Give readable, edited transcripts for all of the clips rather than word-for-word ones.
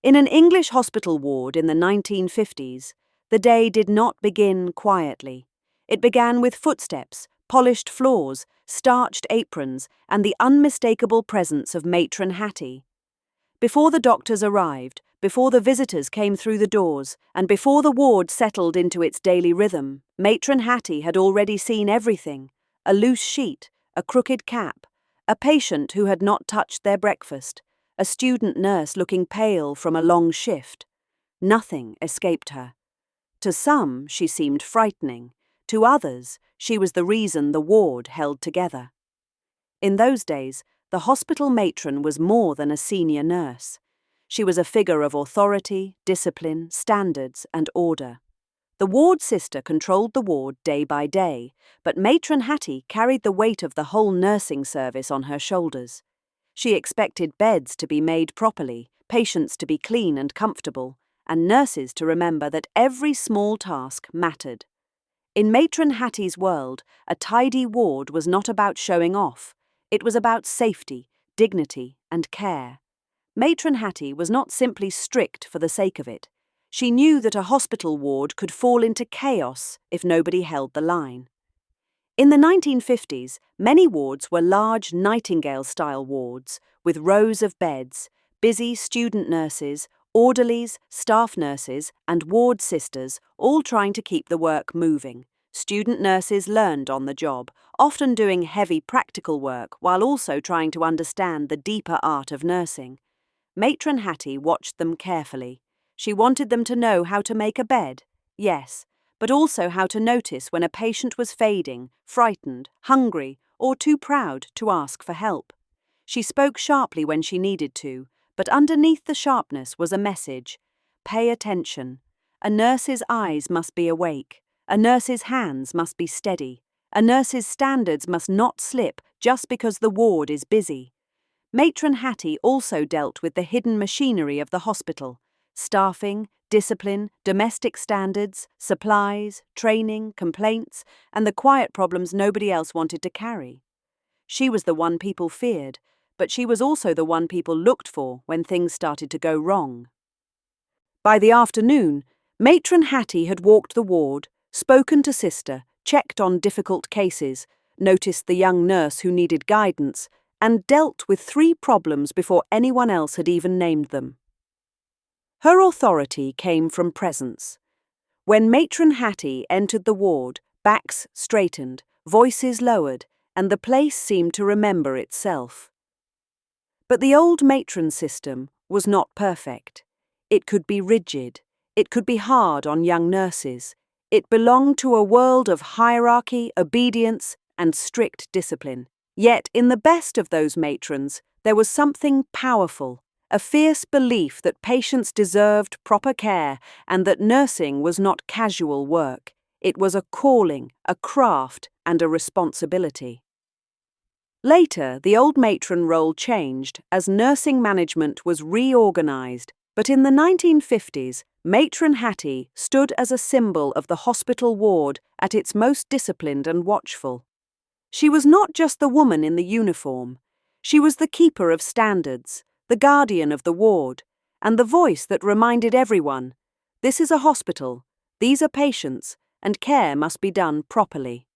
In an English hospital ward in the 1950s, the day did not begin quietly. It began with footsteps, polished floors, starched aprons, and the unmistakable presence of Matron Hatty. Before the doctors arrived, before the visitors came through the doors, and before the ward settled into its daily rhythm, Matron Hatty had already seen everything: a loose sheet, a crooked cap, a patient who had not touched their breakfast, a student nurse looking pale from a long shift. Nothing escaped her. To some, she seemed frightening. To others, she was the reason the ward held together. In those days, the hospital matron was more than a senior nurse. She was a figure of authority, discipline, standards, and order. The ward sister controlled the ward day by day, but Matron Hatty carried the weight of the whole nursing service on her shoulders. She expected beds to be made properly, patients to be clean and comfortable, and nurses to remember that every small task mattered. In Matron Hatty's world, a tidy ward was not about showing off. It was about safety, dignity, and care. Matron Hatty was not simply strict for the sake of it. She knew that a hospital ward could fall into chaos if nobody held the line. In the 1950s, many wards were large Nightingale-style wards, with rows of beds, busy student nurses, orderlies, staff nurses, and ward sisters, all trying to keep the work moving. Student nurses learned on the job, often doing heavy practical work while also trying to understand the deeper art of nursing. Matron Hatty watched them carefully. She wanted them to know how to make a bed, yes, but also how to notice when a patient was fading, frightened, hungry, or too proud to ask for help. She spoke sharply when she needed to, but underneath the sharpness was a message: pay attention. A nurse's eyes must be awake. A nurse's hands must be steady. A nurse's standards must not slip just because the ward is busy. Matron Hatty also dealt with the hidden machinery of the hospital: staffing, discipline, domestic standards, supplies, training, complaints, and the quiet problems nobody else wanted to carry. She was the one people feared, but she was also the one people looked for when things started to go wrong. By the afternoon, Matron Hatty had walked the ward, spoken to Sister, checked on difficult cases, noticed the young nurse who needed guidance, and dealt with 3 problems before anyone else had even named them. Her authority came from presence. When Matron Hatty entered the ward, backs straightened, voices lowered, and the place seemed to remember itself. But the old matron system was not perfect. It could be rigid. It could be hard on young nurses. It belonged to a world of hierarchy, obedience, and strict discipline. Yet, in the best of those matrons, there was something powerful, a fierce belief that patients deserved proper care and that nursing was not casual work. It was a calling, a craft, and a responsibility. Later, the old matron role changed as nursing management was reorganized, but in the 1950s, Matron Hatty stood as a symbol of the hospital ward at its most disciplined and watchful. She was not just the woman in the uniform. She was the keeper of standards, the guardian of the ward, and the voice that reminded everyone: this is a hospital, these are patients, and care must be done properly.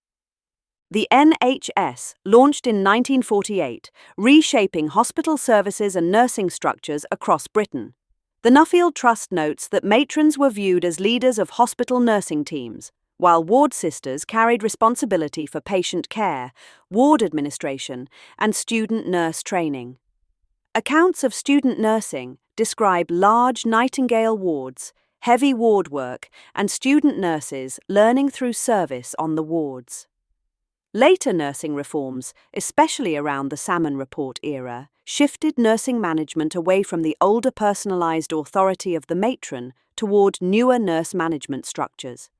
The NHS launched in 1948, reshaping hospital services and nursing structures across Britain. The Nuffield Trust notes that matrons were viewed as leaders of hospital nursing teams, while ward sisters carried responsibility for patient care, ward administration, and student nurse training. Accounts of student nursing describe large Nightingale wards, heavy ward work, and student nurses learning through service on the wards. Later nursing reforms, especially around the Salmon Report era, shifted nursing management away from the older personalised authority of the matron toward newer nurse management structures.